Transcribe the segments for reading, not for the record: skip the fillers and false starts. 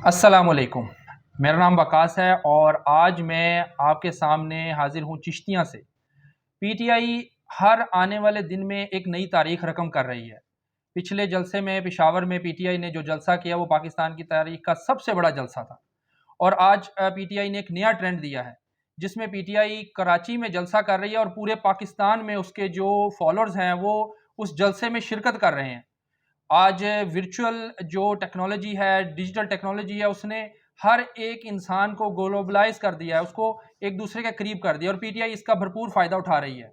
السلام علیکم، میرا نام وقاص ہے اور آج میں آپ کے سامنے حاضر ہوں چشتیاں سے۔ پی ٹی آئی ہر آنے والے دن میں ایک نئی تاریخ رقم کر رہی ہے۔ پچھلے جلسے میں پشاور میں پی ٹی آئی نے جو جلسہ کیا وہ پاکستان کی تاریخ کا سب سے بڑا جلسہ تھا، اور آج پی ٹی آئی نے ایک نیا ٹرینڈ دیا ہے جس میں پی ٹی آئی کراچی میں جلسہ کر رہی ہے اور پورے پاکستان میں اس کے جو فالوورز ہیں وہ اس جلسے میں شرکت کر رہے ہیں۔ آج ورچوئل جو ٹیکنالوجی ہے، ڈیجیٹل ٹیکنالوجی ہے، اس نے ہر ایک انسان کو گلوبلائز کر دیا ہے، اس کو ایک دوسرے کے قریب کر دیا، اور پی ٹی آئی اس کا بھرپور فائدہ اٹھا رہی ہے۔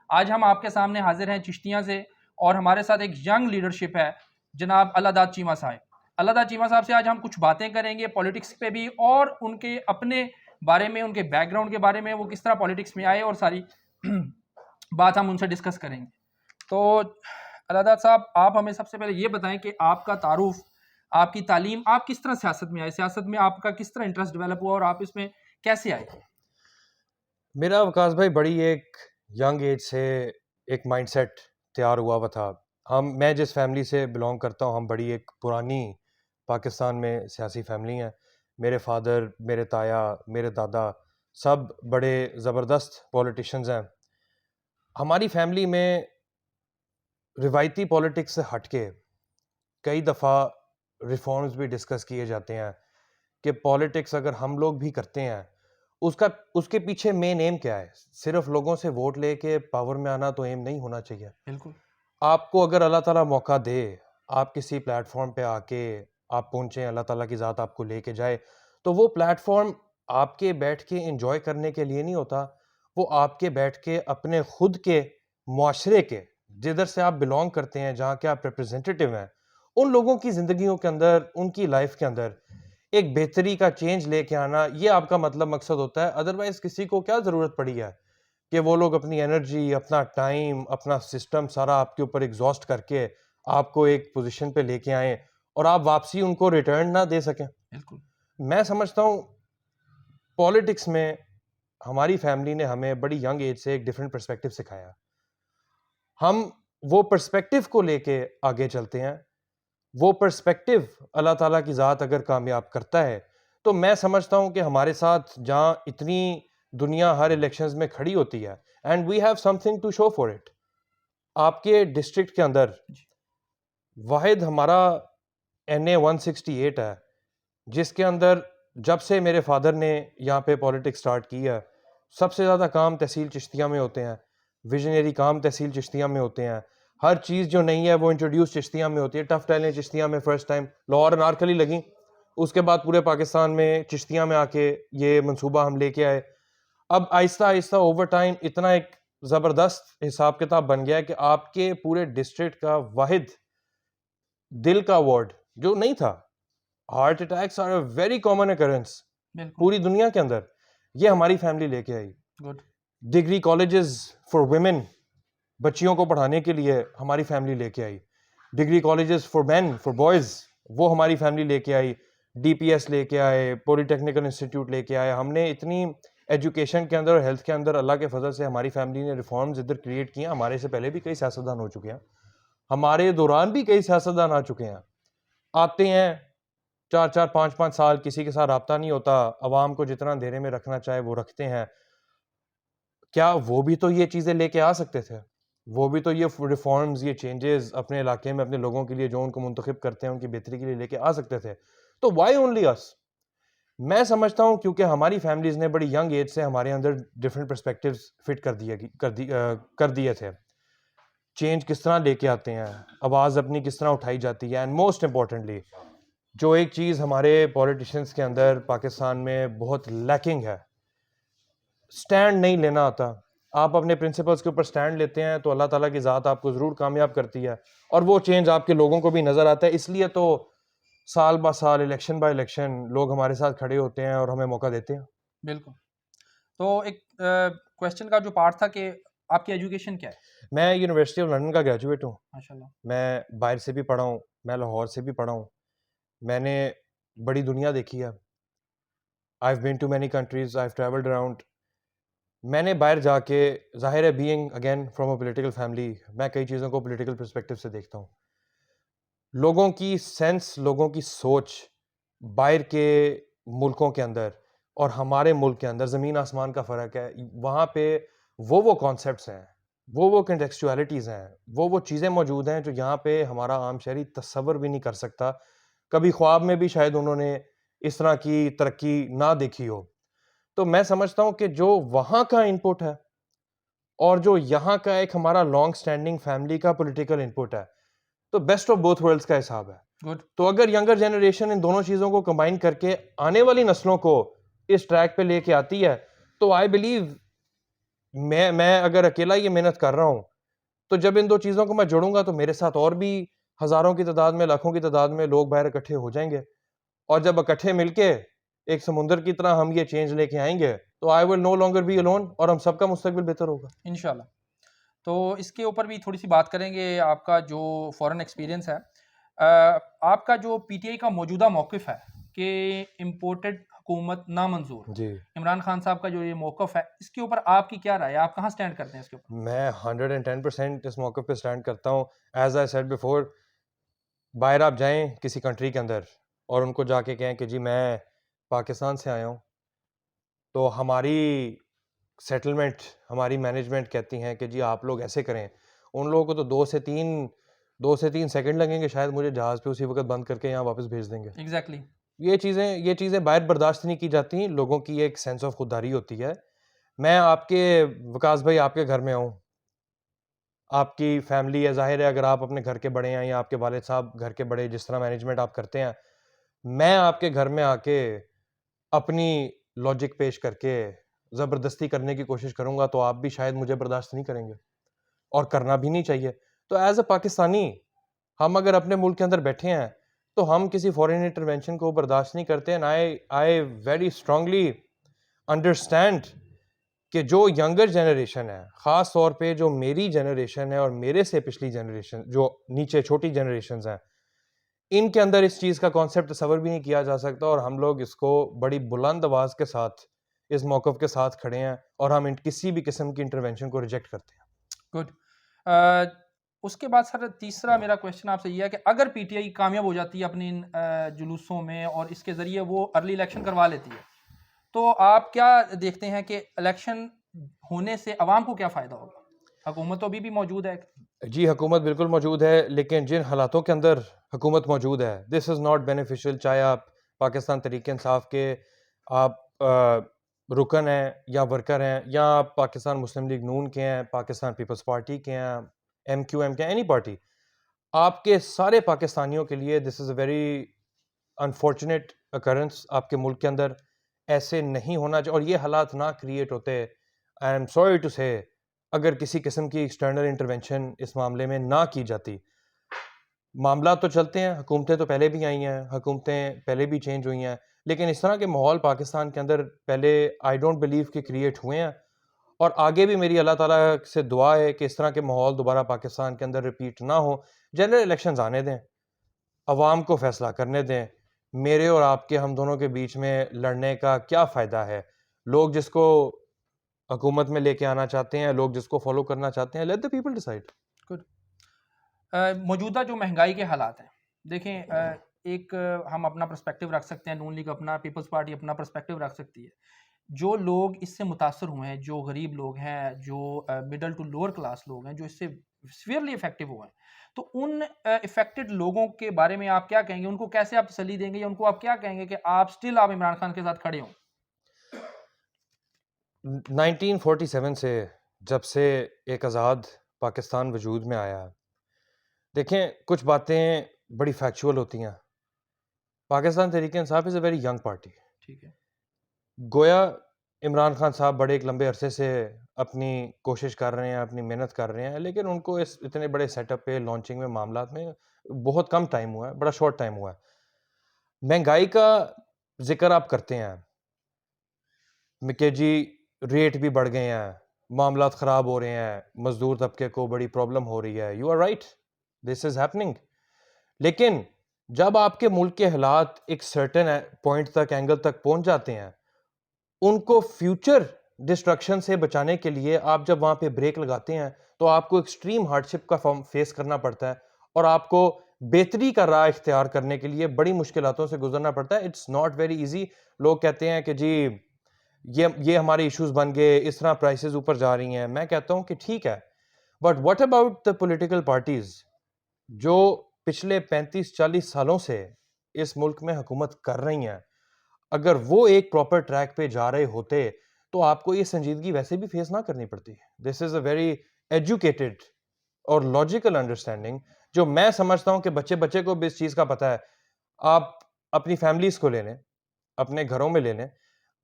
آج ہم آپ کے سامنے حاضر ہیں چشتیاں سے، اور ہمارے ساتھ ایک ینگ لیڈرشپ ہے، جناب اللہ داد چیمہ صاحب۔ اللہ داد چیمہ صاحب سے آج ہم کچھ باتیں کریں گے پولیٹکس پہ بھی، اور ان کے اپنے بارے میں، ان کے بیک گراؤنڈ کے بارے میں، وہ کس طرح پولیٹکس میں آئے، اور ساری بات ہم ان سے ڈسکس کریں گے۔ تو اللہ داد صاحب، آپ ہمیں سب سے پہلے یہ بتائیں کہ آپ کا تعارف، آپ کی تعلیم، آپ کس طرح سیاست میں آئے، سیاست میں آپ کا کس طرح انٹرسٹ ڈیولپ ہوا، اور آپ اس میں کیسے آئے؟ میرا وکاس بھائی بڑی ایک ینگ ایج سے ایک مائنڈ سیٹ تیار ہوا ہوا تھا۔ میں جس فیملی سے بلانگ کرتا ہوں، ہم بڑی ایک پرانی پاکستان میں سیاسی فیملی ہیں۔ میرے فادر، میرے تایا، میرے دادا سب بڑے زبردست پولیٹیشنز ہیں۔ ہماری فیملی میں روایتی پولیٹکس سے ہٹ کے کئی دفعہ ریفارمز بھی ڈسکس کیے جاتے ہیں کہ پولیٹکس اگر ہم لوگ بھی کرتے ہیں، اس کے پیچھے مین ایم کیا ہے۔ صرف لوگوں سے ووٹ لے کے پاور میں آنا تو ایم نہیں ہونا چاہیے۔ بالکل آپ کو اگر اللہ تعالیٰ موقع دے، آپ کسی پلیٹ فارم پہ آ کے آپ پہنچیں، اللہ تعالیٰ کی ذات آپ کو لے کے جائے، تو وہ پلیٹ فارم آپ کے بیٹھ کے انجوائے کرنے کے لیے نہیں ہوتا، وہ آپ کے بیٹھ کے اپنے خود کے معاشرے کے، جدھر سے آپ بلانگ کرتے ہیں، جہاں کے آپ ریپرزینٹیٹیو ہیں، ان لوگوں کی زندگیوں کے اندر، ان کی لائف کے اندر ایک بہتری کا چینج لے کے آنا، یہ آپ کا مطلب مقصد ہوتا ہے۔ ادروائز کسی کو کیا ضرورت پڑی ہے کہ وہ لوگ اپنی انرجی، اپنا ٹائم، اپنا سسٹم سارا آپ کے اوپر ایگزاسٹ کر کے آپ کو ایک پوزیشن پہ لے کے آئیں اور آپ واپسی ان کو ریٹرن نہ دے سکیں۔ بالکل میں سمجھتا ہوں پولیٹکس میں ہماری فیملی نے ہمیں بڑی ینگ ایج سے ایک ڈفرینٹ پرسپیکٹو سکھایا۔ ہم وہ پرسپیکٹو کو لے کے آگے چلتے ہیں۔ وہ پرسپیکٹو اللہ تعالیٰ کی ذات اگر کامیاب کرتا ہے تو میں سمجھتا ہوں کہ ہمارے ساتھ جہاں اتنی دنیا ہر الیکشنز میں کھڑی ہوتی ہے، and we have something to show for it. آپ کے ڈسٹرکٹ کے اندر واحد ہمارا NA 168 ہے، جس کے اندر جب سے میرے فادر نے یہاں پہ پولیٹکس سٹارٹ کی ہے، سب سے زیادہ کام تحصیل چشتیاں میں ہوتے ہیں، ویژنری کام تحصیل چشتیاں میں ہوتے ہیں، ہر چیز جو نہیں ہے وہ انٹروڈیوس چشتیاں میں ہوتی ہے۔ ٹف ٹائلیں چشتیاں میں فرسٹ ٹائم لاہور انارکلی لگیں، اس کے بعد پورے پاکستان میں چشتیاں میں آ کے یہ منصوبہ ہم لے کے آئے۔ اب آہستہ آہستہ اوور ٹائم اتنا ایک زبردست حساب کتاب بن گیا ہے کہ آپ کے پورے ڈسٹرکٹ کا واحد دل کا وارڈ جو نہیں تھا، heart attacks are a very common occurrences بالکل پوری دنیا کے اندر، یہ ہماری فیملی لے کے آئی۔ Good degree colleges for women, بچیوں کو پڑھانے کے لیے ہماری فیملی لے کے آئی۔ Degree colleges for men, for boys, وہ ہماری فیملی لے کے آئی۔ ڈی پی ایس لے کے آئے، پولی ٹیکنیکل انسٹیٹیوٹ لے کے آئے۔ ہم نے اتنی ایجوکیشن کے اندر اور ہیلتھ کے اندر اللہ کے فضل سے ہماری فیملی نے ریفارمز ادھر کریٹ کیے ہیں۔ ہمارے سے پہلے بھی کئی سیاستدان ہو چکے ہیں، ہمارے دوران بھی کئی سیاستدان آ چکے ہیں، آتے ہیں 4 5 سال، کسی کے ساتھ رابطہ نہیں ہوتا، عوام کو جتنا اندھیرے میں رکھنا چاہے وہ رکھتے ہیں۔ کیا وہ بھی تو یہ چیزیں لے کے آ سکتے تھے؟ وہ بھی تو یہ ریفارمز، یہ چینجز اپنے علاقے میں اپنے لوگوں کے لیے جو ان کو منتخب کرتے ہیں ان کی بہتری کے لیے لے کے آ سکتے تھے، تو وائی اونلی اس؟ میں سمجھتا ہوں کیونکہ ہماری فیملیز نے بڑی ینگ ایج سے ہمارے اندر ڈفرینٹ پرسپیکٹیوز فٹ کر دیے تھے۔ چینج کس طرح لے کے آتے ہیں، آواز اپنی کس طرح اٹھائی جاتی ہے، اینڈ موسٹ امپورٹنٹلی جو ایک چیز ہمارے پولیٹیشنز کے اندر پاکستان میں بہت لیکنگ ہے، سٹینڈ نہیں لینا آتا۔ آپ اپنے پرنسپلز کے اوپر سٹینڈ لیتے ہیں تو اللہ تعالیٰ کی ذات آپ کو ضرور کامیاب کرتی ہے، اور وہ چینج آپ کے لوگوں کو بھی نظر آتا ہے۔ اس لیے تو سال با سال، الیکشن بائی الیکشن لوگ ہمارے ساتھ کھڑے ہوتے ہیں اور ہمیں موقع دیتے ہیں۔ بالکل۔ تو ایک کویشچن کا جو پارٹ تھا کہ آپ کی ایجوکیشن کیا ہے؟ میں یونیورسٹی آف لنڈن کا گریجویٹ ہوں۔ ماشاء اللہ۔ میں باہر سے بھی پڑھا ہوں، میں لاہور سے بھی پڑھا ہوں۔ میں نے بڑی دنیا دیکھی ہے۔ I've been to many countries, I've traveled around۔ میں نے باہر جا کے، ظاہر ہے being again from a political family, میں کئی چیزوں کو پولیٹیکل پرسپیکٹو سے دیکھتا ہوں۔ لوگوں کی سینس، لوگوں کی سوچ باہر کے ملکوں کے اندر اور ہمارے ملک کے اندر زمین آسمان کا فرق ہے. وہاں پہ وہ کانسیپٹس ہیں, وہ کنٹیکسچولیٹیز ہیں, وہ چیزیں موجود ہیں جو یہاں پہ ہمارا عام شہری تصور بھی نہیں کر سکتا, کبھی خواب میں بھی شاید انہوں نے اس طرح کی ترقی نہ دیکھی ہو. تو میں سمجھتا ہوں کہ جو وہاں کا انپٹ ہے اور جو یہاں کا ایک ہمارا لانگ سٹینڈنگ فیملی کا پولیٹیکل انپٹ ہے, تو بیسٹ آف بوتھ ورلڈز کا حساب ہے. گڈ. تو اگر ینگر جنریشن ان دونوں چیزوں کو کمبائن کر کے آنے والی نسلوں کو اس ٹریک پہ لے کے آتی ہے, تو آئی بلیو میں اگر اکیلا یہ محنت کر رہا ہوں, تو جب ان دو چیزوں کو میں جوڑوں گا تو میرے ساتھ اور بھی ہزاروں کی تعداد میں, لاکھوں کی تعداد میں لوگ باہر اکٹھے ہو جائیں گے, اور جب اکٹھے مل کے ایک سمندر کی طرح ہم یہ چینج لے کے آئیں گے, تو آئی ول نو لانگر بی الون, اور ہم سب کا مستقبل بہتر ہوگا انشاءاللہ. تو اس کے اوپر بھی تھوڑی سی بات کریں گے. آپ کا جو فورن ایکسپیرینس ہے, آپ کا جو پی ٹی آئی کا موجودہ موقف ہے کہ امپورٹڈ حکومت نامنظور, جی. عمران خان صاحب کا جو یہ موقف ہے, اس کے اوپر آپ کی کیا رائے ہے؟ آپ کہاں سٹینڈ کرتے ہیں اس کے اوپر؟ میں 110% اس موقع پہ اسٹینڈ کرتا ہوں. ایز آئی سیڈ بیفور, باہر آپ جائیں کسی کنٹری کے اندر اور ان کو جا کے کہیں کہ جی میں پاکستان سے آیا ہوں, تو ہماری سیٹلمنٹ, ہماری مینجمنٹ کہتی ہیں کہ جی آپ لوگ ایسے کریں. ان لوگوں کو تو دو سے تین سیکنڈ لگیں گے شاید مجھے جہاز پہ اسی وقت بند کر کے یہاں واپس بھیج دیں گے. ایگزیکٹلی. یہ چیزیں باہر برداشت نہیں کی جاتی. لوگوں کی ایک سینس آف خودداری ہوتی ہے. میں آپ کے وکاس بھائی آپ کے گھر میں ہوں, آپ کی فیملی ہے, ظاہر ہے اگر آپ اپنے گھر کے بڑے ہیں یا آپ کے والد صاحب گھر کے بڑے, جس طرح مینجمنٹ آپ کرتے ہیں, میں آپ کے گھر میں آ کے اپنی لاجک پیش کر کے زبردستی کرنے کی کوشش کروں گا, تو آپ بھی شاید مجھے برداشت نہیں کریں گے, اور کرنا بھی نہیں چاہیے. تو ایز اے پاکستانی ہم اگر اپنے ملک کے اندر بیٹھے ہیں تو ہم کسی فورن انٹرونشن کو برداشت نہیں کرتے. And I very strongly understand کہ جو ینگر جنریشن ہے, خاص طور پہ جو میری جنریشن ہے اور میرے سے پچھلی جنریشن جو نیچے چھوٹی جنریشنز ہیں, ان کے اندر اس چیز کا کانسیپٹ تصور بھی نہیں کیا جا سکتا, اور ہم لوگ اس کو بڑی بلند آواز کے ساتھ اس موقف کے ساتھ کھڑے ہیں, اور ہم کسی بھی قسم کی انٹرونشن کو ریجیکٹ کرتے ہیں. گڈ. اس کے بعد سر تیسرا میرا کویشچن آپ سے یہ ہے کہ اگر پی ٹی آئی کامیاب ہو جاتی ہے اپنی ان جلوسوں میں اور اس کے ذریعے وہ ارلی الیکشن کروا لیتی ہے, تو آپ کیا دیکھتے ہیں کہ الیکشن ہونے سے عوام کو کیا فائدہ ہوگا؟ حکومت تو ابھی بھی موجود ہے. جی حکومت بالکل موجود ہے, لیکن جن حالاتوں کے اندر حکومت موجود ہے, دس از ناٹ بینیفیشل. چاہے آپ پاکستان تحریک انصاف کے آپ رکن ہیں یا ورکر ہیں, یا آپ پاکستان مسلم لیگ نون کے ہیں, پاکستان پیپلز پارٹی کے ہیں, ایم کیو ایم کے ہیں, اینی پارٹی, آپ کے سارے پاکستانیوں کے لیے دس از اے ویری انفارچونیٹ اکرنس. آپ کے ملک کے اندر ایسے نہیں ہونا چاہیے, اور یہ حالات نہ کریٹ ہوتے, آئی ایم سوری ٹو سے, اگر کسی قسم کی ایکسٹرنل انٹرونشن اس معاملے میں نہ کی جاتی. معاملات تو چلتے ہیں, حکومتیں تو پہلے بھی آئی ہیں, حکومتیں پہلے بھی چینج ہوئی ہیں, لیکن اس طرح کے ماحول پاکستان کے اندر پہلے آئی ڈونٹ بلیو کہ کریٹ ہوئے ہیں, اور آگے بھی میری اللہ تعالیٰ سے دعا ہے کہ اس طرح کے ماحول دوبارہ پاکستان کے اندر ریپیٹ نہ ہو. جنرل الیکشنز آنے دیں, عوام کو فیصلہ کرنے دیں. میرے اور آپ کے ہم دونوں کے بیچ میں لڑنے کا کیا فائدہ ہے؟ لوگ جس کو حکومت میں لے کے آنا چاہتے ہیں, لوگ جس کو فالو کرنا چاہتے ہیں, لیٹ دی پیپل ڈیسائیڈ. موجودہ جو مہنگائی کے حالات ہیں, دیکھیں ایک ہم اپنا پرسپیکٹیو رکھ سکتے ہیں, نون لیگ اپنا, پیپلز پارٹی اپنا پرسپیکٹیو رکھ سکتی ہے. جو لوگ اس سے متاثر ہوئے ہیں, جو غریب لوگ ہیں, جو مڈل ٹو لوور کلاس لوگ ہیں, جو اس سے سیویئرلی افیکٹو ہوئے ہیں, تو ان افیکٹڈ لوگوں کے بارے میں آپ کیا کہیں گے؟ ان کو کیسے آپ تسلی دیں گے, یا ان کو آپ کیا کہیں گے کہ آپ سٹل آپ عمران خان کے ساتھ کھڑے ہوں؟ 1947 سے جب سے ایک آزاد پاکستان وجود میں آیا, دیکھیں کچھ باتیں بڑی فیکچول ہوتی ہیں. پاکستان تحریک انصاف از اے ویری ینگ پارٹی. ٹھیک ہے. گویا عمران خان صاحب بڑے ایک لمبے عرصے سے اپنی کوشش کر رہے ہیں, اپنی محنت کر رہے ہیں, لیکن ان کو اس اتنے بڑے سیٹ اپ پہ, لانچنگ میں, معاملات میں بہت کم ٹائم ہوا ہے, بڑا شارٹ ٹائم ہوا ہے. مہنگائی کا ذکر آپ کرتے ہیں کہ جی ریٹ بھی بڑھ گئے ہیں, معاملات خراب ہو رہے ہیں, مزدور طبقے کو بڑی پرابلم ہو رہی ہے. You are right, this is happening. لیکن جب آپ کے ملک کے حالات ایک سرٹن پوائنٹ تک, اینگل تک پہنچ جاتے ہیں, ان کو فیوچر ڈسٹرکشن سے بچانے کے لیے آپ جب وہاں پہ بریک لگاتے ہیں, تو آپ کو ایکسٹریم ہارڈ شپ کا فیس کرنا پڑتا ہے, اور آپ کو بہتری کا راہ اختیار کرنے کے لیے بڑی مشکلاتوں سے گزرنا پڑتا ہے. It's not very easy. لوگ کہتے ہیں کہ جی یہ ہمارے ایشوز بن گئے, اس طرح پرائسز اوپر جا رہی ہیں. میں کہتا ہوں کہ ٹھیک ہے, but what about the political parties جو پچھلے 35-40 سالوں سے اس ملک میں حکومت کر رہی ہیں؟ اگر وہ ایک پراپر ٹریک پہ جا رہے ہوتے تو آپ کو یہ سنجیدگی ویسے بھی فیس نہ کرنی پڑتی. دس از اے ویری ایجوکیٹڈ اور لاجیکل انڈرسٹینڈنگ جو میں سمجھتا ہوں کہ بچے کو بھی اس چیز کا پتہ ہے. آپ اپنی فیملیز کو لے لیں, اپنے گھروں میں لے لیں.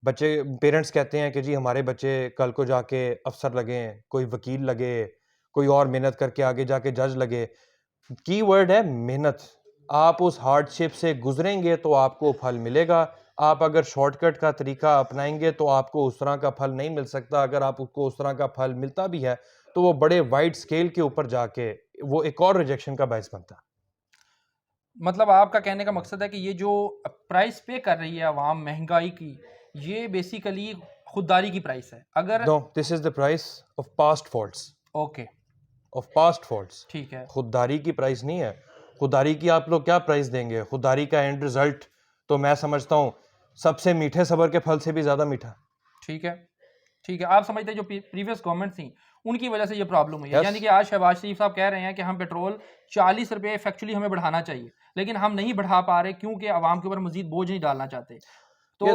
بچے پیرنٹس کہتے ہیں کہ جی ہمارے بچے کل کو جا کے افسر لگیں, کوئی وکیل لگے, کوئی اور محنت کر کے آگے جا کے جج لگے. کی ورڈ ہے محنت. آپ اس ہارڈ شپ سے گزریں گے تو آپ کو پھل ملے گا. آپ اگر شارٹ کٹ کا طریقہ اپنائیں گے تو آپ کو اس طرح کا پھل نہیں مل سکتا. اگر آپ کو اس طرح کا پھل ملتا بھی ہے تو وہ بڑے وائڈ سکیل کے اوپر جا کے وہ ایک اور ریجیکشن کا باعث بنتا. مطلب آپ کا کہنے کا مقصد ہے کہ یہ جو پرائس پے کر رہی ہے عوام مہنگائی کی, یہ بیسیکلی خودداری کی پرائس ہے. اگر now, this is the price of past faults. Okay, of past faults. ٹھیک ہے. خودداری کی پرائس نہیں ہے. خودداری کی آپ لوگ کیا پرائس دیں گے؟ خودداری کا اینڈ رزلٹ تو میں سمجھتا ہوں سب سے میٹھے صبر کے پھل سے بھی زیادہ میٹھا. ٹھیک ہے, ٹھیک ہے. آپ سمجھتے ہیں جو پریویس گورنمنٹ تھیں ان کی وجہ سے یہ پرابلم ہوئی ہے. Yes. یعنی کہ آج شہباز شریف صاحب کہہ رہے ہیں کہ ہم پیٹرول 40 روپے فیکچولی ہمیں بڑھانا چاہیے, لیکن ہم نہیں بڑھا پا رہے کیونکہ عوام کے اوپر مزید بوجھ نہیں ڈالنا چاہتے. تو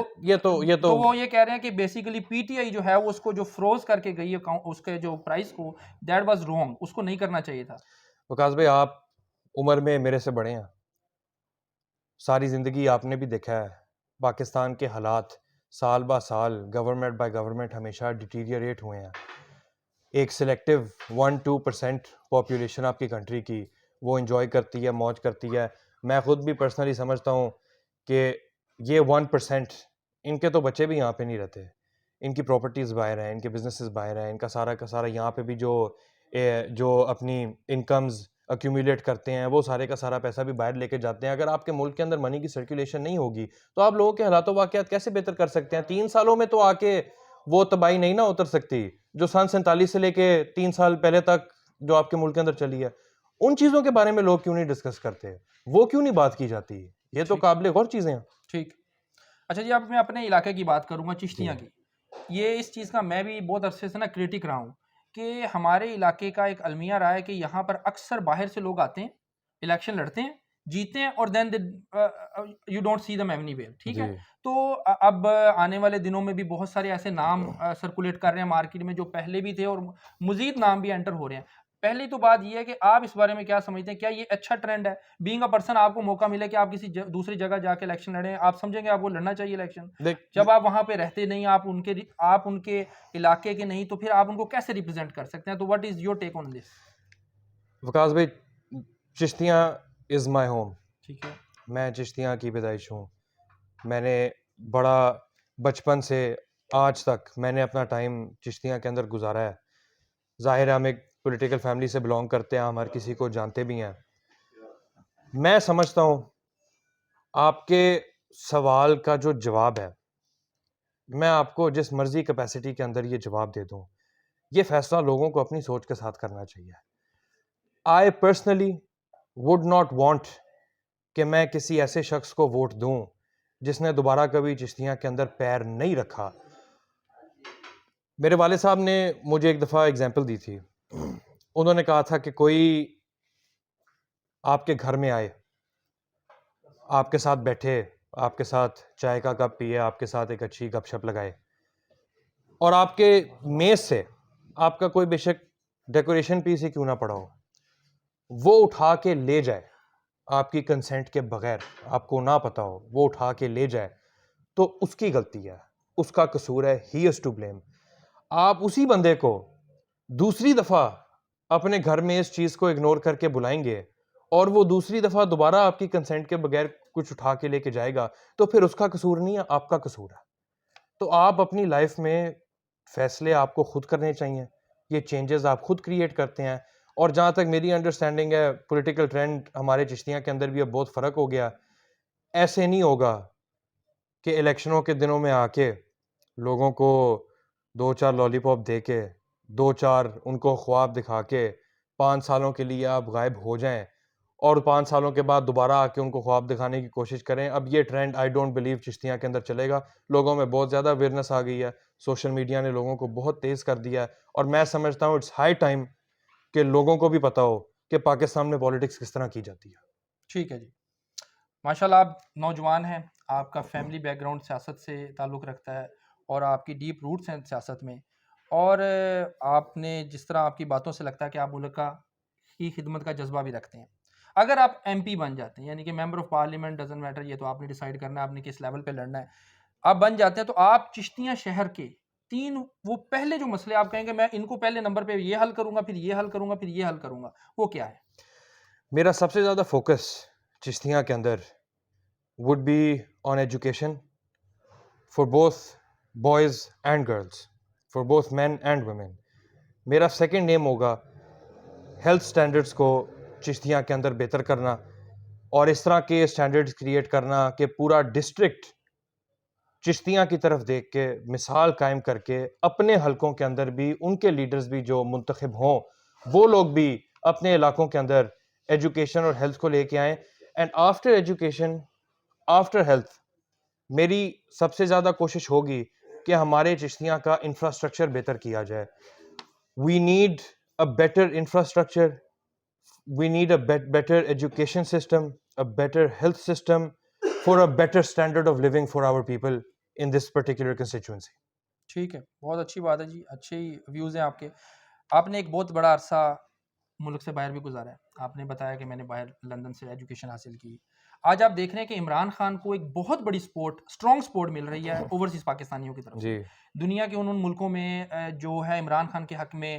وہ یہ کہہ رہے ہیں کہ بیسیکلی پی ٹی آئی جو ہے وہ اس کو جو فروز کر کے گئی ہے اس کے جو پرائس کو, دیٹ واز رانگ, اس کو نہیں کرنا چاہیے تھا. وقاص بھائی آپ عمر میں میرے سے بڑے ہیں, ساری زندگی آپ نے بھی دیکھا ہے پاکستان کے حالات سال با سال گورنمنٹ بائی گورنمنٹ ہمیشہ ڈیٹیریٹ ہوئے ہیں. ایک سلیکٹیو 1-2% پاپولیشن آپ کی کنٹری کی وہ انجوائے کرتی ہے, موج کرتی ہے. میں خود بھی پرسنلی سمجھتا ہوں کہ یہ 1%, ان کے تو بچے بھی یہاں پہ نہیں رہتے, ان کی پراپرٹیز باہر ہیں, ان کے بزنسز باہر ہیں, ان کا سارا یہاں پہ بھی جو اپنی انکمز ایکومولیٹ کرتے ہیں وہ سارے کا سارا پیسہ بھی باہر لے کے جاتے ہیں. اگر آپ کے ملک کے اندر منی کی سرکولیشن نہیں ہوگی تو آپ لوگوں کے حالات و واقعات کیسے بہتر کر سکتے ہیں؟ 3 سالوں میں تو آ کے وہ تباہی نہیں نہ اتر سکتی جو سن 47 سے لے کے 3 سال پہلے تک جو آپ کے ملک کے اندر چلی ہے. ان چیزوں کے بارے میں لوگ کیوں نہیں ڈسکس کرتے؟ وہ کیوں نہیں بات کی جاتی؟ یہ تو قابل غور چیزیں ہیں. ٹھیک. اچھا جی, اب میں اپنے علاقے کی بات کروں گا, چشتیاں کی. یہ اس چیز کا میں بھی بہت عرصے سے نا کریٹک رہا ہوں کہ ہمارے علاقے کا ایک المیہ رہا ہے کہ یہاں پر اکثر باہر سے لوگ آتے ہیں, الیکشن لڑتے ہیں, جیتے ہیں, اور then you don't see them anywhere. ٹھیک ہے. تو اب آنے والے دنوں میں بھی بہت سارے ایسے نام سرکولیٹ کر رہے ہیں مارکیٹ میں جو پہلے بھی تھے اور مزید نام بھی انٹر ہو رہے ہیں. پہلی تو بات یہ ہے کہ آپ اس بارے میں کیا سمجھتے ہیں, کیا یہ اچھا ٹرینڈ ہے؟ بینگ اے پرسن آپ کو موقع ملے کہ آپ کسی دوسری جگہ جا کے الیکشن لڑیں, آپ سمجھیں گے آپ کو لڑنا چاہیے الیکشن؟ جب آپ وہاں پہ رہتے نہیں, آپ ان کے علاقے کے نہیں, تو پھر آپ ان کو کیسے ریپرزینٹ کر سکتے ہیں؟ تو واٹ از یور ٹیک آن دس؟ وقاص بھائی, چشتیاں از مائی ہوم. ٹھیک ہے. میں چشتیاں کی پیدائش ہوں. میں نے بڑا بچپن سے آج تک میں نے اپنا ٹائم چشتیاں کے اندر گزارا ہے. ظاہر ہے ہم ایک پولیٹیکل فیملی سے بلانگ کرتے ہیں, ہم ہر کسی کو جانتے بھی ہیں. میں سمجھتا ہوں آپ کے سوال کا جو جواب ہے میں آپ کو جس مرضی کیپیسٹی کے اندر یہ جواب دے دوں, یہ فیصلہ لوگوں کو اپنی سوچ کے ساتھ کرنا چاہیے. I personally would not want کہ میں کسی ایسے شخص کو ووٹ دوں جس نے دوبارہ کبھی چشتیاں کے اندر پیر نہیں رکھا. میرے والد صاحب نے مجھے ایک دفعہ اگزامپل دی تھی. انہوں نے کہا تھا کہ کوئی آپ کے گھر میں آئے, آپ کے ساتھ بیٹھے, آپ کے ساتھ چائے کا کپ پیے, آپ کے ساتھ ایک اچھی گپ شپ لگائے, اور آپ کے میز سے آپ کا کوئی بے شک ڈیکوریشن پیس ہی کیوں نہ پڑا ہو, وہ اٹھا کے لے جائے آپ کی کنسنٹ کے بغیر, آپ کو نہ پتا ہو, وہ اٹھا کے لے جائے, تو اس کی غلطی ہے, اس کا قصور ہے, ہی از ٹو بلیم. آپ اسی بندے کو دوسری دفعہ اپنے گھر میں اس چیز کو اگنور کر کے بلائیں گے اور وہ دوسری دفعہ دوبارہ آپ کی کنسنٹ کے بغیر کچھ اٹھا کے لے کے جائے گا, تو پھر اس کا قصور نہیں ہے, آپ کا قصور ہے. تو آپ اپنی لائف میں فیصلے آپ کو خود کرنے چاہیے, یہ چینجز آپ خود کریٹ کرتے ہیں. اور جہاں تک میری انڈرسٹینڈنگ ہے, پولیٹیکل ٹرینڈ ہمارے چشتیاں کے اندر بھی اب بہت فرق ہو گیا. ایسے نہیں ہوگا کہ الیکشنوں کے دنوں میں آ کے لوگوں کو 2-4 لالی پاپ دے کے, 2-4 ان کو خواب دکھا کے 5 سالوں کے لیے آپ غائب ہو جائیں, اور 5 سالوں کے بعد دوبارہ آ کے ان کو خواب دکھانے کی کوشش کریں. اب یہ trend I don't believe Chishtian کے اندر چلے گا. لوگوں میں بہت زیادہ اویئرنیس آ گئی ہے, سوشل میڈیا نے لوگوں کو بہت تیز کر دیا ہے, اور میں سمجھتا ہوں اٹس ہائی ٹائم کہ لوگوں کو بھی پتہ ہو کہ پاکستان میں پالیٹکس کس طرح کی جاتی ہے. ٹھیک ہے جی, ماشاء اللہ آپ نوجوان ہیں, آپ کا فیملی بیک گراؤنڈ سیاست سے تعلق رکھتا ہے اور آپ کی ڈیپ روٹس ہیں سیاست میں, اور آپ نے جس طرح آپ کی باتوں سے لگتا ہے کہ آپ ملک کی خدمت کا جذبہ بھی رکھتے ہیں. اگر آپ ایم پی بن جاتے ہیں, یعنی کہ member of parliament doesn't matter, یہ تو آپ نے ڈیسائیڈ کرنا ہے آپ نے کس لیول پہ لڑنا ہے, آپ بن جاتے ہیں تو آپ چشتیاں شہر کے 3 وہ پہلے جو مسئلے آپ کہیں گے میں ان کو پہلے نمبر پہ یہ حل کروں گا, پھر یہ حل کروں گا, پھر یہ حل کروں گا, وہ کیا ہے؟ میرا سب سے زیادہ فوکس چشتیاں کے اندر would be on education for both boys and girls, for both men and women. میرا سیکنڈ ایم ہوگا ہیلتھ سٹینڈرڈس کو چشتیاں کے اندر بہتر کرنا, اور اس طرح کے سٹینڈرڈز کریٹ کرنا کہ پورا ڈسٹرکٹ چشتیاں کی طرف دیکھ کے مثال قائم کر کے اپنے حلقوں کے اندر بھی ان کے لیڈرز بھی جو منتخب ہوں وہ لوگ بھی اپنے علاقوں کے اندر ایجوکیشن اور ہیلتھ کو لے کے آئیں. And after education, after health, میری سب سے زیادہ کوشش ہوگی کہ ہمارے چشتیاں کا انفراسٹرکچر بہتر کیا جائے. We need a better infrastructure, we need a better education system, a better health system, for a better standard of living for our people in this particular constituency. ٹھیک ہے, بہت اچھی بات ہے جی, اچھے ویوز ہیں آپ کے. آپ نے ایک بہت بڑا عرصہ ملک سے باہر بھی گزارا ہے, آپ نے بتایا کہ میں نے باہر لندن سے ایجوکیشن حاصل کی. آج آپ دیکھ رہے ہیں کہ عمران خان کو ایک بہت بڑی سپورٹ, اسٹرانگ سپورٹ مل رہی ہے اوورسیز پاکستانیوں کی طرف سے. جی, دنیا کے ان ملکوں میں جو ہے عمران خان کے حق میں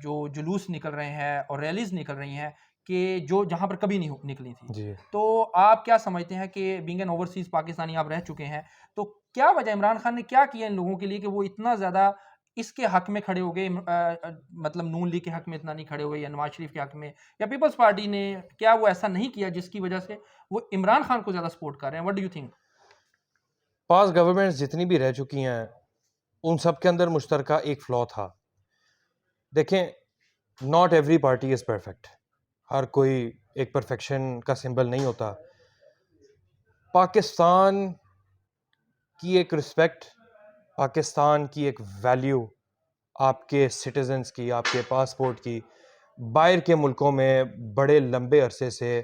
جو جلوس نکل رہے ہیں اور ریلیز نکل رہی ہیں کہ جو جہاں پر کبھی نہیں نکلی تھی. جی. تو آپ کیا سمجھتے ہیں کہ بینگ این اوورسیز پاکستانی آپ رہ چکے ہیں, تو کیا وجہ عمران خان نے کیا کیا ان لوگوں کے لیے کہ وہ اتنا زیادہ اس کے حق میں کھڑے ہو گئے, مطلب نون لیگ کے حق میں اتنا نہیں کھڑے ہوئے, یا نواز شریف کے حق میں, یا پیپلز پارٹی نے کیا وہ ایسا نہیں کیا جس کی وجہ سے وہ عمران خان کو زیادہ سپورٹ کر رہے ہیں؟ What do you think? Pass governments جتنی بھی رہ چکی ہیں ان سب کے اندر مشترکہ ایک فلا تھا. دیکھیں, not every party is perfect, ہر کوئی ایک پرفیکشن کا سمبل نہیں ہوتا. پاکستان کی ایک رسپیکٹ, پاکستان کی ایک ویلیو آپ کے سٹیزنز کی, آپ کے پاسپورٹ کی, باہر کے ملکوں میں بڑے لمبے عرصے سے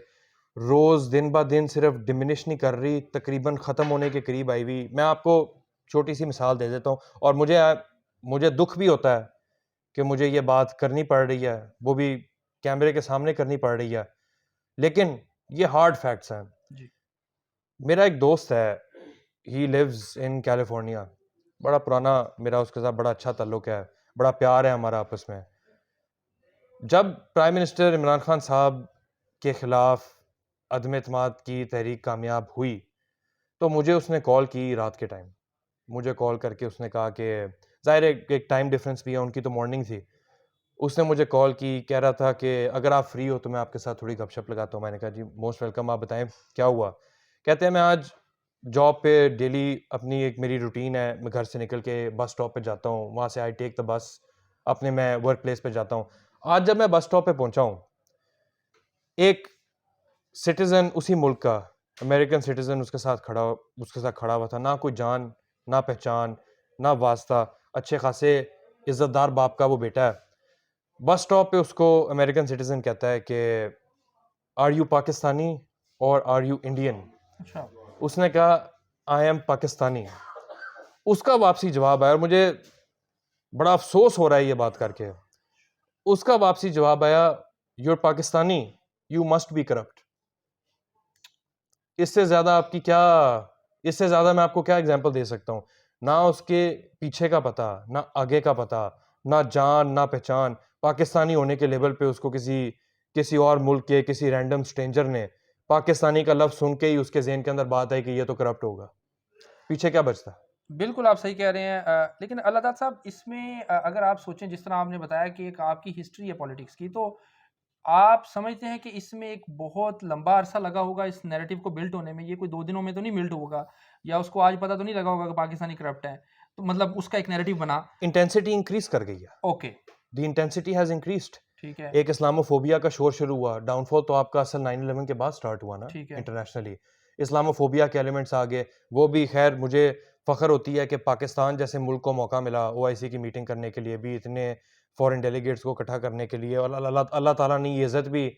روز دن با دن صرف ڈمینش نہیں کر رہی, تقریباً ختم ہونے کے قریب آئی ہوئی. میں آپ کو چھوٹی سی مثال دے دیتا ہوں, اور مجھے دکھ بھی ہوتا ہے کہ مجھے یہ بات کرنی پڑ رہی ہے, وہ بھی کیمرے کے سامنے کرنی پڑ رہی ہے, لیکن یہ ہارڈ فیکٹس ہیں. جی. میرا ایک دوست ہے, ہی لیوز ان کیلیفورنیا, بڑا پرانا میرا اس کے ساتھ بڑا اچھا تعلق ہے, بڑا پیار ہے ہمارا آپس میں. جب پرائم منسٹر عمران خان صاحب کے خلاف عدم اعتماد کی تحریک کامیاب ہوئی تو مجھے اس نے کال کی رات کے ٹائم, مجھے کال کر کے اس نے کہا کہ ظاہر ہے ایک ٹائم ڈفرینس بھی ہے, ان کی تو مارننگ تھی. اس نے مجھے کال کی, کہہ رہا تھا کہ اگر آپ فری ہو تو میں آپ کے ساتھ تھوڑی گپ شپ لگاتا ہوں. میں نے کہا جی موسٹ ویلکم, آپ بتائیں کیا ہوا. کہتے ہیں میں آج جاب پہ ڈیلی اپنی ایک میری روٹین ہے, میں گھر سے نکل کے بس اسٹاپ پہ جاتا ہوں, وہاں سے آئی ٹیک دا بس, اپنے میں ورک پلیس پہ جاتا ہوں. آج جب میں بس اسٹاپ پہ پہنچا ہوں, ایک سٹیزن اسی ملک کا, امریکن سٹیزن اس کے ساتھ کھڑا ہوا تھا. نہ کوئی جان, نہ پہچان, نہ واسطہ, اچھے خاصے عزت دار باپ کا وہ بیٹا ہے. بس اسٹاپ پہ اس کو امریکن سٹیزن کہتا ہے کہ آر یو پاکستانی اور آر یو انڈین؟ اچھا. اس نے کہا آئی ایم پاکستانی. اس کا واپسی جواب آیا, اور مجھے بڑا افسوس ہو رہا ہے یہ بات کر کے, اس کا واپسی جواب آیا you Pakistani, you must be corrupt. اس سے زیادہ میں آپ کو کیا اگزامپل دے سکتا ہوں؟ نہ اس کے پیچھے کا پتہ, نہ آگے کا پتہ, نہ جان, نہ پہچان. پاکستانی ہونے کے لیول پہ اس کو کسی اور ملک کے کسی رینڈم اسٹرینجر نے پاکستانی کا لفظ سن کے ہی اس کے ذہن کے اندر بات آئی کہ یہ تو کرپٹ ہوگا. پیچھے کیا بچتا؟ بالکل آپ صحیح کہہ رہے ہیں, لیکن اللہ تعالیٰ صاحب اس میں اگر آپ سوچیں جس طرح آپ نے بتایا کہ ایک آپ کی ہسٹری ہے پالیٹکس کی, تو آپ سمجھتے ہیں کہ اس میں ایک بہت لمبا عرصہ لگا ہوگا اس نیریٹو کو بلٹ ہونے میں, یہ کوئی 2 دنوں میں تو نہیں بلٹ ہوگا, یا اس کو آج پتہ تو نہیں لگا ہوگا کہ پاکستانی کرپٹ ہے, تو مطلب اس کا ایک نیریٹو بنا. انٹینسٹی انکریز کر گئی ہے. Okay. The intensity has increased. ٹھیک ہے ایک اسلاموفوبیا کا شور شروع ہوا. ڈاؤن فال تو آپ کا اصل 9/11 کے بعد سٹارٹ ہوا نا ٹھیک ہے انٹرنیشنلی. اسلاموفوبیا کے ایلیمنٹس آ گئے. وہ بھی خیر مجھے فخر ہوتی ہے کہ پاکستان جیسے ملک کو موقع ملا OIC کی میٹنگ کرنے کے لیے بھی, اتنے فورن ڈیلیگیٹس کو اکٹھا کرنے کے لیے, اور اللہ تعالیٰ نے یہ عزت بھی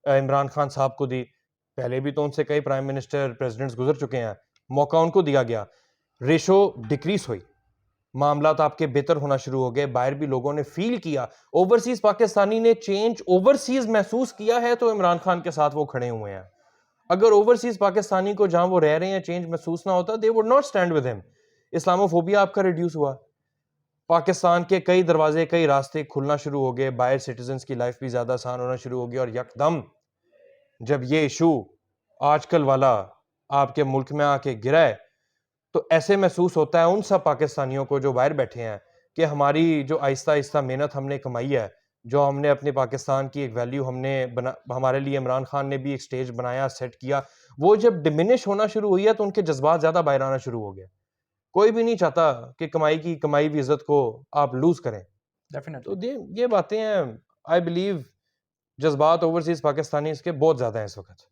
عمران خان صاحب کو دی. پہلے بھی تو ان سے کئی پرائم منسٹر پریزیڈنٹس گزر چکے ہیں, موقع ان کو دیا گیا. ریشو ڈکریز ہوئی, معاملات آپ کے بہتر ہونا شروع ہو گئے. باہر بھی لوگوں نے فیل کیا, اوورسیز پاکستانی نے چینج اوورسیز محسوس کیا ہے تو عمران خان کے ساتھ وہ کھڑے ہوئے ہیں. اگر اوورسیز پاکستانی کو جہاں وہ رہ رہے ہیں چینج محسوس نہ ہوتا, they would not stand with him. Islamophobia آپ کا ریڈیوس ہوا, پاکستان کے کئی دروازے کئی راستے کھلنا شروع ہو گئے, باہر سٹیزنز کی لائف بھی زیادہ آسان ہونا شروع ہو گئی. اور یکدم جب یہ ایشو آج کل والا آپ کے ملک میں آ کے گرا ہے تو ایسے محسوس ہوتا ہے ان سب پاکستانیوں کو جو باہر بیٹھے ہیں کہ ہماری جو آہستہ آہستہ محنت ہم نے کمائی ہے, جو ہم نے اپنے پاکستان کی ایک ویلیو ہم نے ہمارے لیے عمران خان نے بھی ایک سٹیج بنایا, سیٹ کیا, وہ جب ڈیمینش ہونا شروع ہوئی ہے تو ان کے جذبات زیادہ باہر آنا شروع ہو گیا. کوئی بھی نہیں چاہتا کہ کمائی ہوئی عزت کو آپ لوز کریں. تو یہ باتیں ہیں, آئی بلیو جذبات اوورسیز پاکستانی اس کے بہت زیادہ ہیں اس وقت.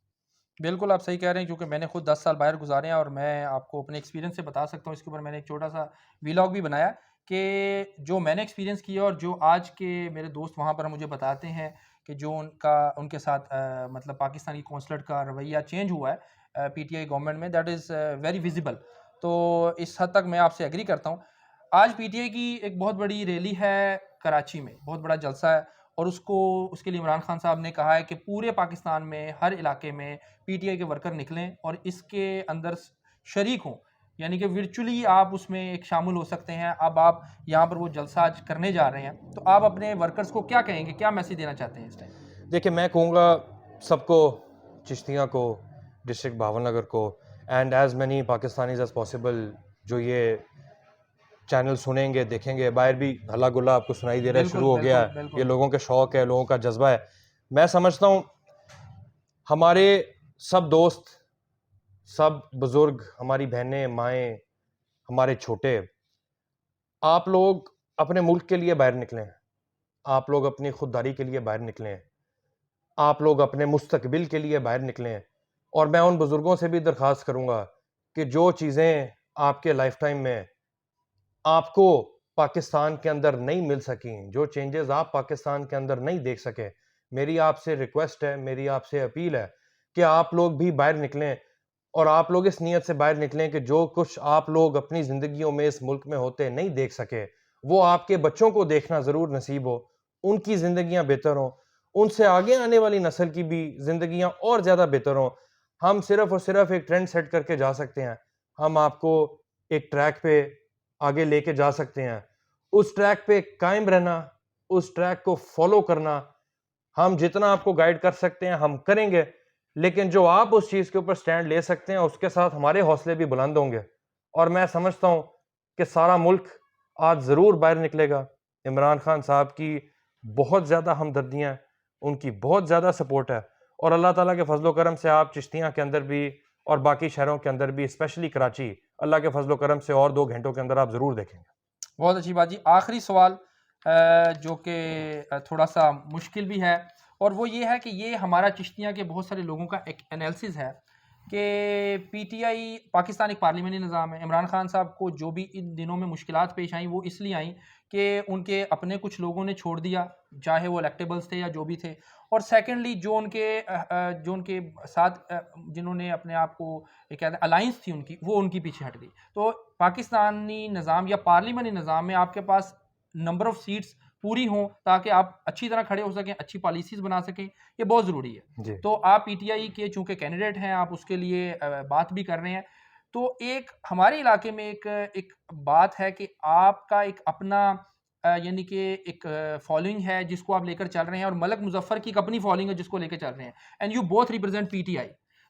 بالکل آپ صحیح کہہ رہے ہیں, کیونکہ میں نے خود 10 سال باہر گزارے ہیں اور میں آپ کو اپنے ایکسپیرینس سے بتا سکتا ہوں. اس کے اوپر میں نے ایک چھوٹا سا ویلاگ بھی بنایا کہ جو میں نے ایکسپیرینس کیا اور جو آج کے میرے دوست وہاں پر مجھے بتاتے ہیں کہ جو ان کے ساتھ مطلب پاکستانی کونسلٹ کا رویہ چینج ہوا ہے PTI گورنمنٹ میں, دیٹ از ویری ویزیبل. تو اس حد تک میں آپ سے ایگری کرتا ہوں. آج PTI کی ایک بہت بڑی ریلی ہے کراچی میں, بہت بڑا جلسہ ہے, اور اس کے لیے عمران خان صاحب نے کہا ہے کہ پورے پاکستان میں ہر علاقے میں PTI کے ورکر نکلیں اور اس کے اندر شریک ہوں, یعنی کہ ورچولی آپ اس میں ایک شامل ہو سکتے ہیں. اب آپ یہاں پر وہ جلسہ آج کرنے جا رہے ہیں, تو آپ اپنے ورکرز کو کیا کہیں گے, کیا میسیج دینا چاہتے ہیں اس ٹائم؟ دیکھیں میں کہوں گا سب کو, چشتیاں کو, ڈسٹرکٹ بھاون نگر کو, and as many Pakistanis as possible جو یہ چینل سنیں گے دیکھیں گے, باہر بھی ہلا گلا آپ کو سنائی دے رہا ہے, شروع ہو گیا ہے, یہ لوگوں کے شوق ہے, لوگوں کا جذبہ ہے. میں سمجھتا ہوں ہمارے سب دوست, سب بزرگ, ہماری بہنیں, مائیں, ہمارے چھوٹے, آپ لوگ اپنے ملک کے لیے باہر نکلیں, آپ لوگ اپنی خودداری کے لیے باہر نکلیں, آپ لوگ اپنے مستقبل کے لیے باہر نکلیں. اور میں ان بزرگوں سے بھی درخواست کروں گا کہ جو چیزیں آپ کے لائف ٹائم میں آپ کو پاکستان کے اندر نہیں مل سکیں, جو چینجز آپ پاکستان کے اندر نہیں دیکھ سکے, میری آپ سے ریکویسٹ ہے, میری آپ سے اپیل ہے کہ آپ لوگ بھی باہر نکلیں. اور آپ لوگ اس نیت سے باہر نکلیں کہ جو کچھ آپ لوگ اپنی زندگیوں میں اس ملک میں ہوتے نہیں دیکھ سکے, وہ آپ کے بچوں کو دیکھنا ضرور نصیب ہو, ان کی زندگیاں بہتر ہوں, ان سے آگے آنے والی نسل کی بھی زندگیاں اور زیادہ بہتر ہوں. ہم صرف اور صرف ایک ٹرینڈ سیٹ کر کے جا سکتے ہیں, ہم آپ کو ایک ٹریک پہ آگے لے کے جا سکتے ہیں, اس ٹریک پہ قائم رہنا, اس ٹریک کو فالو کرنا, ہم جتنا آپ کو گائیڈ کر سکتے ہیں ہم کریں گے, لیکن جو آپ اس چیز کے اوپر سٹینڈ لے سکتے ہیں اس کے ساتھ ہمارے حوصلے بھی بلند ہوں گے. اور میں سمجھتا ہوں کہ سارا ملک آج ضرور باہر نکلے گا. عمران خان صاحب کی بہت زیادہ ہمدردیاں ہیں, ان کی بہت زیادہ سپورٹ ہے, اور اللہ تعالیٰ کے فضل و کرم سے آپ چشتیاں کے اندر بھی اور باقی شہروں کے اندر بھی, اسپیشلی کراچی, اللہ کے فضل و کرم سے اور 2 گھنٹوں کے اندر آپ ضرور دیکھیں گے. بہت اچھی بات جی. آخری سوال جو کہ تھوڑا سا مشکل بھی ہے, اور وہ یہ ہے کہ یہ ہمارا چشتیاں کے بہت سارے لوگوں کا ایک انالیسز ہے کہ PTI پاکستان ایک پارلیمنٹری نظام ہے. عمران خان صاحب کو جو بھی ان دنوں میں مشکلات پیش آئیں وہ اس لیے آئیں کہ ان کے اپنے کچھ لوگوں نے چھوڑ دیا, چاہے وہ الیکٹیبلز تھے یا جو بھی تھے, اور سیکنڈلی جو ان کے ساتھ جنہوں نے اپنے آپ کو یہ کہتے ہیں الائنس تھی ان کی, وہ ان کی پیچھے ہٹ گئی. تو پاکستانی نظام یا پارلیمنٹری نظام میں آپ کے پاس نمبر آف سیٹس پوری ہوں تاکہ آپ اچھی طرح کھڑے ہو سکیں, اچھی پالیسیز بنا سکیں, یہ بہت ضروری ہے. جی. تو آپ PTI کے چونکہ کینڈیڈیٹ ہیں, آپ اس کے لیے بات بھی کر رہے ہیں, تو ایک ہمارے علاقے میں ایک بات ہے کہ آپ کا ایک اپنا یعنی کہ ایک فالوئنگ ہے جس کو آپ لے کر چل رہے ہیں, اور ملک مظفر کی ایک اپنی فالوئنگ ہے جس کو لے کے چل رہے ہیں, and you both represent PTI.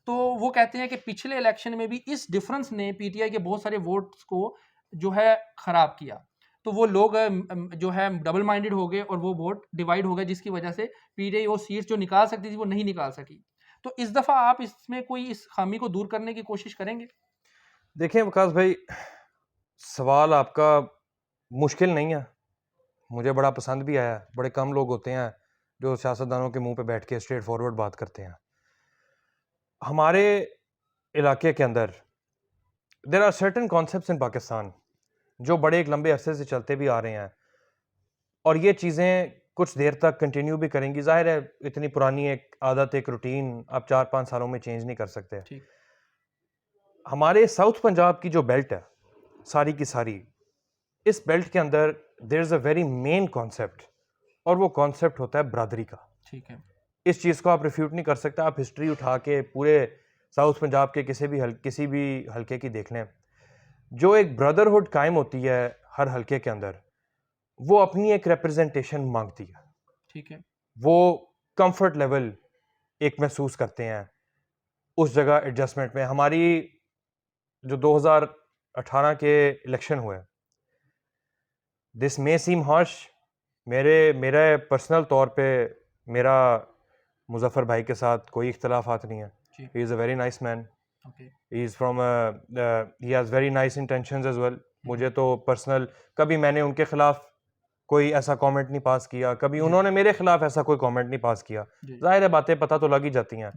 تو وہ کہتے ہیں کہ پچھلے الیکشن میں بھی اس ڈفرنس نے PTI کے بہت سارے ووٹس کو جو ہے خراب کیا, تو وہ لوگ جو ہے ڈبل مائنڈڈ ہو گئے اور وہ ووٹ ڈیوائڈ ہو گئے, جس کی وجہ سے PTI وہ سیٹس جو نکال سکتی تھی وہ نہیں نکال سکی. تو اس دفعہ آپ اس میں کوئی اس خامی کو دور کرنے کی کوشش کریں گے؟ دیکھیں وقاص بھائی, سوال آپ کا مشکل نہیں ہے, مجھے بڑا پسند بھی آیا. بڑے کم لوگ ہوتے ہیں جو سیاستدانوں کے منہ پہ بیٹھ کے اسٹریٹ فارورڈ بات کرتے ہیں. ہمارے علاقے کے اندر there are certain concepts in Pakistan جو بڑے ایک لمبے عرصے سے چلتے بھی آ رہے ہیں, اور یہ چیزیں کچھ دیر تک کنٹینیو بھی کریں گی. ظاہر ہے اتنی پرانی ایک عادت, ایک روٹین آپ 4-5 سالوں میں چینج نہیں کر سکتے. ہمارے ساؤتھ پنجاب کی جو بیلٹ ہے ساری کی ساری, اس بیلٹ کے اندر دیر از اے ویری مین کانسیپٹ, اور وہ کانسیپٹ ہوتا ہے برادری کا. ٹھیک ہے, اس چیز کو آپ ریفیوٹ نہیں کر سکتے. آپ ہسٹری اٹھا کے پورے ساؤتھ پنجاب کے کسی بھی حلقے کی دیکھ لیں, جو ایک بردرہڈ قائم ہوتی ہے ہر حلقے کے اندر, وہ اپنی ایک ریپرزنٹیشن مانگتی ہے. ٹھیک ہے, وہ کمفرٹ لیول ایک محسوس کرتے ہیں اس جگہ ایڈجسٹمنٹ میں. ہماری جو 2018 کے الیکشن ہوئے, دس مے سیم ہارش, میرے پرسنل طور پہ میرا مظفر بھائی کے ساتھ کوئی اختلافات نہیں ہے. He is a very nice man, he is from he has very nice intentions as well. مجھے تو پرسنل کبھی میں نے ان کے خلاف کوئی ایسا کامنٹ نہیں پاس کیا, کبھی انہوں نے میرے خلاف ایسا کوئی کامنٹ نہیں پاس کیا. ظاہر ہے باتیں پتہ تو لگ ہی جاتی ہیں.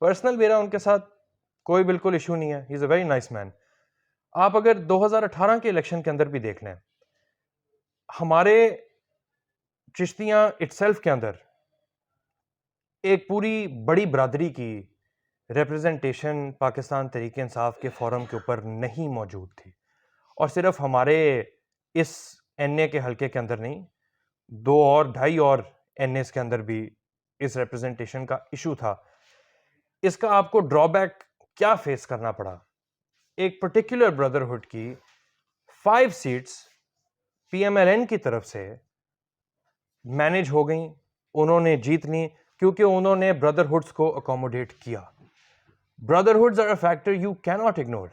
پرسنل میرا ان کے ساتھ کوئی بالکل ایشو نہیں ہے. He is a very nice مین. آپ اگر 2018 کے الیکشن کے اندر بھی دیکھ لیں, ہمارے چشتیاں اٹ سیلف کے اندر ایک پوری بڑی برادری کی ریپرزنٹیشن پاکستان تحریک انصاف کے فورم کے اوپر نہیں موجود تھی. اور صرف ہمارے اس این اے کے حلقے کے اندر نہیں, 2-2.5 اور این ایس کے اندر بھی اس ریپرزنٹیشن کا ایشو تھا. اس کا آپ کو ڈرا بیک کیا فیس کرنا پڑا؟ ایک پرٹیکولر بردرہڈ کی 5 seats P M L N کی طرف سے مینیج ہو گئیں, انہوں نے جیت لی کیونکہ انہوں نے بردرہڈس کو اکوموڈیٹ کیا. بردرہڈز آر اے فیکٹر یو کی ناٹ اگنور.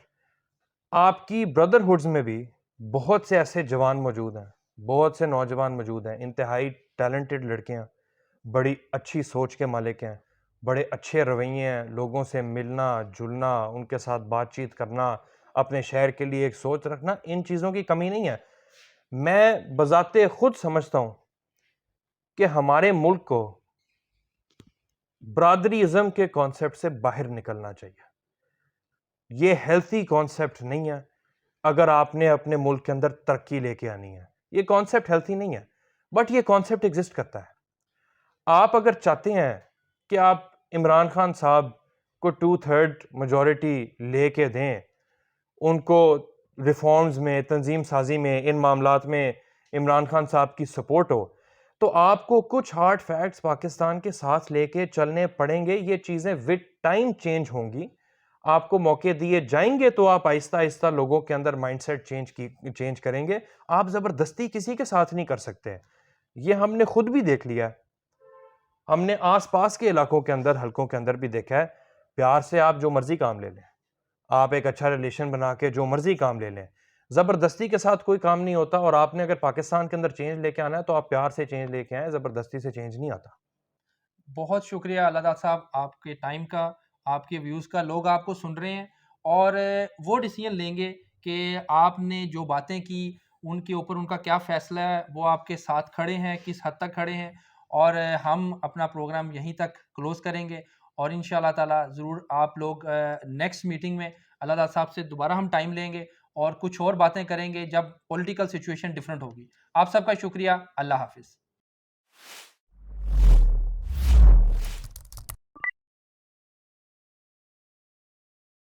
آپ کی بردرہڈز میں بھی بہت سے ایسے جوان موجود ہیں, بہت سے نوجوان موجود ہیں, انتہائی ٹیلنٹڈ لڑکے ہیں, بڑی اچھی سوچ کے مالک ہیں, بڑے اچھے رویے ہیں, لوگوں سے ملنا جلنا, ان کے ساتھ بات چیت کرنا, اپنے شہر کے لیے ایک سوچ رکھنا, ان چیزوں کی کمی نہیں ہے. میں بذات خود سمجھتا ہوں کہ ہمارے ملک کو برادری ازم کے کانسیپٹ سے باہر نکلنا چاہیے. یہ ہیلتھی کانسیپٹ نہیں ہے اگر آپ نے اپنے ملک کے اندر ترقی لے کے آنی ہے. یہ کانسیپٹ ہیلتھی نہیں ہے, بٹ یہ کانسیپٹ ایگزسٹ کرتا ہے. آپ اگر چاہتے ہیں کہ آپ عمران خان صاحب کو 2/3 میجورٹی لے کے دیں, ان کو ریفارمز میں, تنظیم سازی میں, ان معاملات میں عمران خان صاحب کی سپورٹ ہو, تو آپ کو کچھ ہارڈ فیکٹس پاکستان کے ساتھ لے کے چلنے پڑیں گے. یہ چیزیں ود ٹائم چینج ہوں گی, آپ کو موقع دیے جائیں گے تو آپ آہستہ آہستہ لوگوں کے اندر مائنڈ سیٹ چینج کریں گے. آپ زبردستی کسی کے ساتھ نہیں کر سکتے. یہ ہم نے خود بھی دیکھ لیا, ہم نے آس پاس کے علاقوں کے اندر, حلقوں کے اندر بھی دیکھا ہے. پیار سے آپ جو مرضی کام لے لیں, آپ ایک اچھا ریلیشن بنا کے جو مرضی کام لے لیں, زبردستی کے ساتھ کوئی کام نہیں ہوتا. اور آپ نے اگر پاکستان کے اندر چینج لے کے آنا ہے تو آپ پیار سے چینج لے کے آئیں, زبردستی سے چینج نہیں آتا. بہت شکریہ اللہ داد صاحب آپ کے ٹائم کا, آپ کے ویوز کا. لوگ آپ کو سن رہے ہیں اور وہ ڈیسیجن لیں گے کہ آپ نے جو باتیں کی ان کے اوپر ان کا کیا فیصلہ ہے. وہ آپ کے ساتھ کھڑے ہیں, کس حد تک کھڑے ہیں. اور ہم اپنا پروگرام یہیں تک کلوز کریں گے, اور ان شاء اللہ تعالیٰ ضرور آپ لوگ نیکسٹ میٹنگ میں اللہ داد صاحب سے دوبارہ ہم ٹائم لیں گے اور کچھ اور باتیں کریں گے جب پولیٹیکل سچویشن ڈفرینٹ ہوگی. آپ سب کا شکریہ. اللہ حافظ.